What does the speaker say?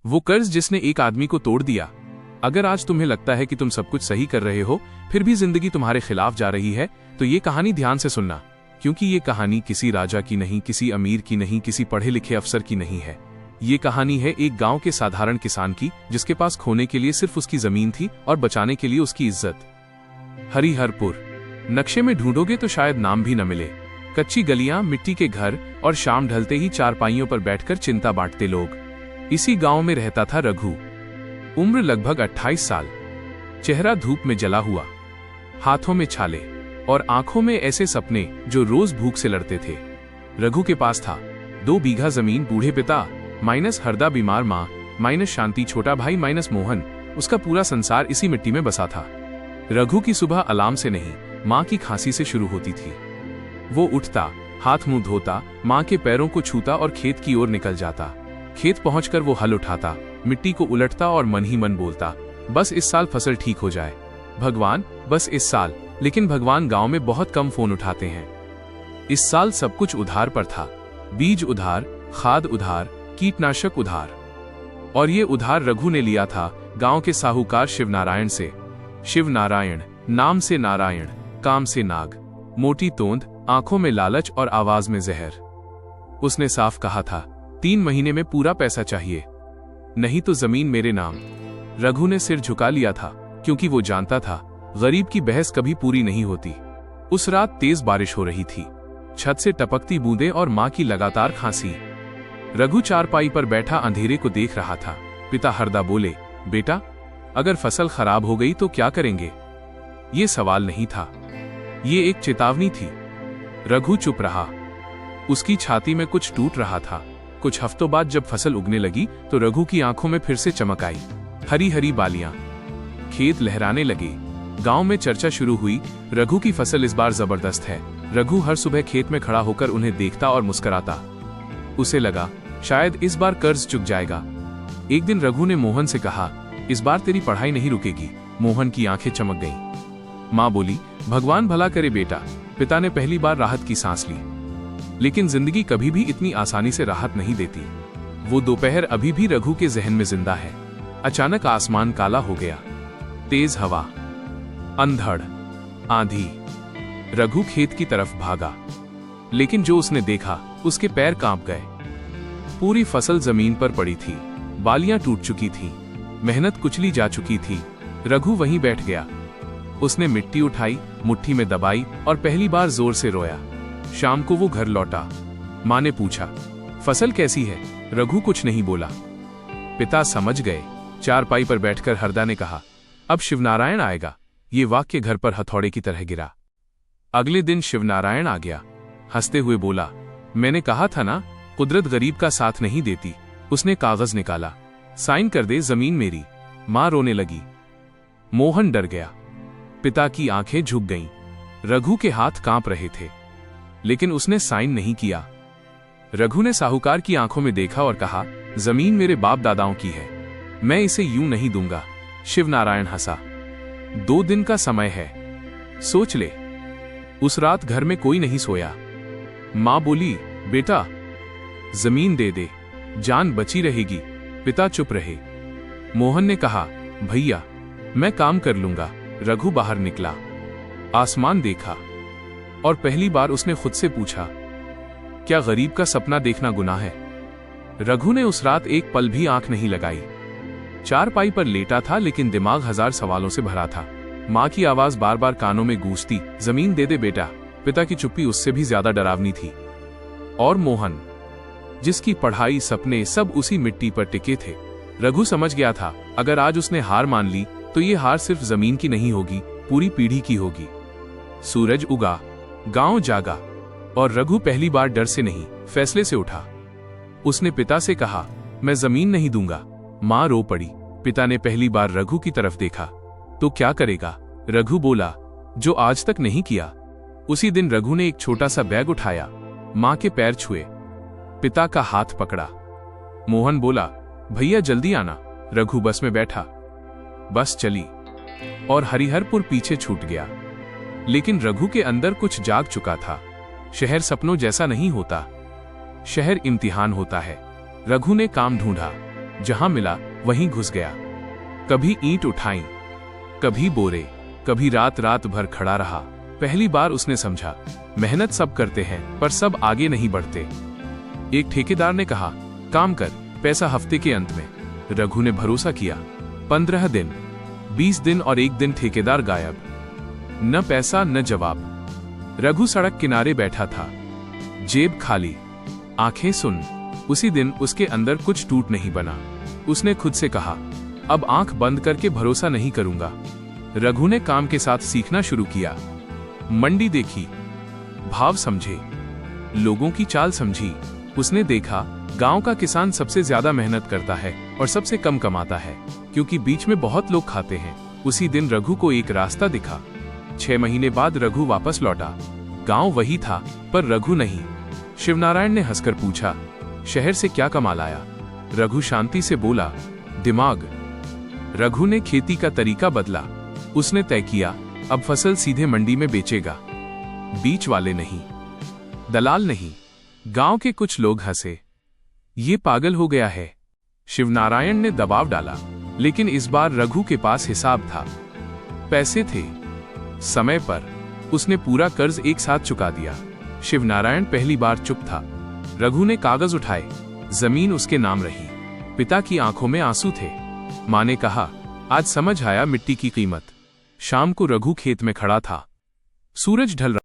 वो कर्ज जिसने एक आदमी को तोड़ दिया। अगर आज तुम्हें लगता है कि तुम सब कुछ सही कर रहे हो, फिर भी जिंदगी तुम्हारे खिलाफ जा रही है, तो ये कहानी ध्यान से सुनना, क्योंकि ये कहानी किसी राजा की नहीं, किसी अमीर की नहीं, किसी पढ़े लिखे अफसर की नहीं है। ये कहानी है एक गांव के साधारण किसान की, जिसके पास खोने के लिए सिर्फ उसकी जमीन थी और बचाने के लिए उसकी इज्जत। हरिहरपुर। नक्शे में ढूंढोगे तो शायद नाम भी न मिले। कच्ची गलियां, मिट्टी के घर और शाम ढलते ही चारपाइयों पर बैठकर चिंता बांटते लोग। इसी गांव में रहता था रघु। उम्र लगभग 28 साल। चेहरा धूप में जला हुआ, हाथों में छाले और आंखों में ऐसे सपने जो रोज भूख से लड़ते थे। रघु के पास था 2 बीघा जमीन, बूढ़े पिता माइनस हरदा बीमार माँ माइनस शांति छोटा भाई माइनस मोहन। उसका पूरा संसार इसी मिट्टी में बसा था। रघु की सुबह अलार्म से नहीं, माँ की खांसी से शुरू होती थी। वो उठता, हाथ मुंह धोता, माँ के पैरों को छूता और खेत की ओर निकल जाता। खेत पहुंचकर वो हल उठाता, मिट्टी को उलटता और मन ही मन बोलता, बस इस साल फसल ठीक हो जाए भगवान, बस इस साल। लेकिन भगवान गांव में बहुत कम फोन उठाते हैं। इस साल सब कुछ उधार पर था। बीज उधार, खाद उधार, कीटनाशक उधार। और ये उधार रघु ने लिया था गांव के साहूकार शिवनारायण से। शिवनारायण, नाम से नारायण, काम से नाग, मोटी तोंद, आंखों में लालच और आवाज में जहर। उसने साफ कहा था, 3 महीने में पूरा पैसा चाहिए, नहीं तो जमीन मेरे नाम। रघु ने सिर झुका लिया था, क्योंकि वो जानता था गरीब की बहस कभी पूरी नहीं होती। उस रात तेज बारिश हो रही थी, छत से टपकती बूंदें और मां की लगातार खांसी। रघु चारपाई पर बैठा अंधेरे को देख रहा था। पिता हरदा बोले, बेटा, अगर फसल खराब हो गई तो क्या करेंगे? ये सवाल नहीं था, ये एक चेतावनी थी। रघु चुप रहा। उसकी छाती में कुछ टूट रहा था। कुछ हफ्तों बाद जब फसल उगने लगी तो रघु की आंखों में फिर से चमक आई। हरी हरी बालियां, खेत लहराने लगे। गांव में चर्चा शुरू हुई, रघु की फसल इस बार जबरदस्त है। रघु हर सुबह खेत में खड़ा होकर उन्हें देखता और मुस्कुराता। उसे लगा शायद इस बार कर्ज चुक जाएगा। एक दिन रघु ने मोहन से कहा, इस बार तेरी पढ़ाई नहीं रुकेगी। मोहन की आंखें चमक गईं। मां बोली, भगवान भला करे बेटा। पिता ने पहली बार राहत की सांस ली। लेकिन जिंदगी कभी भी इतनी आसानी से राहत नहीं देती। वो दोपहर अभी भी रघु के जहन में जिंदा है। अचानक आसमान काला हो गया। तेज हवा, अंधड़, आंधी। रघु खेत की तरफ भागा, लेकिन जो उसने देखा उसके पैर कांप गए। पूरी फसल जमीन पर पड़ी थी, बालियां टूट चुकी थीं, मेहनत कुचली जा चुकी थी। रघु वहीं बैठ गया। उसने मिट्टी उठाई, मुट्ठी में दबाई और पहली बार जोर से रोया। शाम को वो घर लौटा। मां ने पूछा, फसल कैसी है? रघु कुछ नहीं बोला। पिता समझ गए। चारपाई पर बैठकर हरदा ने कहा, अब शिवनारायण आएगा। ये वाक्य घर पर हथौड़े की तरह गिरा। अगले दिन शिवनारायण आ गया। हंसते हुए बोला, मैंने कहा था ना, कुदरत गरीब का साथ नहीं देती। उसने कागज निकाला, साइन कर दे, जमीन मेरी। मां रोने लगी। मोहन डर गया। पिता की आंखें झुक गईं। रघु के हाथ कांप रहे थे, लेकिन उसने साइन नहीं किया। रघु ने साहूकार की आंखों में देखा और कहा, जमीन मेरे बाप दादाओं की है, मैं इसे यूं नहीं दूंगा। शिवनारायण हंसा। 2 दिन का समय है, सोच ले। उस रात घर में कोई नहीं सोया। मां बोली, बेटा, जमीन दे दे, जान बची रहेगी। पिता चुप रहे। मोहन ने कहा, भैया, मैं काम कर लूंगा। रघु बाहर निकला, आसमान देखा और पहली बार उसने खुद से पूछा, क्या गरीब का सपना देखना गुनाह है? रघु ने उस रात एक पल भी आंख नहीं लगाई। चारपाई पर लेटा था, लेकिन दिमाग 1000 सवालों से भरा था। मां की आवाज बार बार कानों में गूंजती, जमीन दे दे बेटा। पिता की चुप्पी उससे भी ज्यादा डरावनी थी। और मोहन, जिसकी पढ़ाई, सपने सब उसी मिट्टी पर टिके थे। रघु समझ गया था, अगर आज उसने हार मान ली तो ये हार सिर्फ जमीन की नहीं होगी, पूरी पीढ़ी की होगी। सूरज उगा, गांव जागा और रघु पहली बार डर से नहीं, फैसले से उठा। उसने पिता से कहा, मैं जमीन नहीं दूंगा। मां रो पड़ी। पिता ने पहली बार रघु की तरफ देखा। तो क्या करेगा? रघु बोला, जो आज तक नहीं किया। उसी दिन रघु ने एक छोटा सा बैग उठाया, मां के पैर छुए, पिता का हाथ पकड़ा। मोहन बोला, भैया जल्दी आना। रघु बस में बैठा। बस चली और हरिहरपुर पीछे छूट गया। लेकिन रघु के अंदर कुछ जाग चुका था। शहर सपनों जैसा नहीं होता, शहर इम्तिहान होता है। रघु ने काम ढूंढा, जहां मिला वहीं घुस गया। कभी ईंट उठाई, कभी बोरे, कभी रात रात भर खड़ा रहा। पहली बार उसने समझा, मेहनत सब करते हैं पर सब आगे नहीं बढ़ते। एक ठेकेदार ने कहा, काम कर, पैसा हफ्ते के अंत में। रघु ने भरोसा किया। 15 दिन, 20 दिन और एक दिन ठेकेदार गायब। न पैसा न जवाब। रघु सड़क किनारे बैठा था, जेब खाली, आंखें सुन। उसी दिन उसके अंदर कुछ टूट नहीं बना। उसने खुद से कहा, अब आंख बंद करके भरोसा नहीं करूंगा। रघु ने काम के साथ सीखना शुरू किया। मंडी देखी, भाव समझे, लोगों की चाल समझी। उसने देखा, गांव का किसान सबसे ज्यादा मेहनत करता है और सबसे कम कमाता है, क्योंकि बीच में बहुत लोग खाते हैं। उसी दिन रघु को एक रास्ता दिखा। 6 महीने बाद रघु वापस लौटा। गांव वही था पर रघु नहीं। शिवनारायण ने हंसकर पूछा, शहर से क्या कमा लाया? रघु शांति से बोला, दिमाग। रघु ने खेती का तरीका बदला। उसने तय किया, अब फसल सीधे मंडी में बेचेगा, बीच वाले नहीं, दलाल नहीं। गांव के कुछ लोग हंसे, ये पागल हो गया है। शिवनारायण ने दबाव डाला, लेकिन इस बार रघु के पास हिसाब था, पैसे थे, समय पर। उसने पूरा कर्ज एक साथ चुका दिया। शिवनारायण पहली बार चुप था। रघु ने कागज उठाए, जमीन उसके नाम रही। पिता की आंखों में आंसू थे। मां ने कहा, आज समझ आया मिट्टी की कीमत। शाम को रघु खेत में खड़ा था। सूरज ढल रहा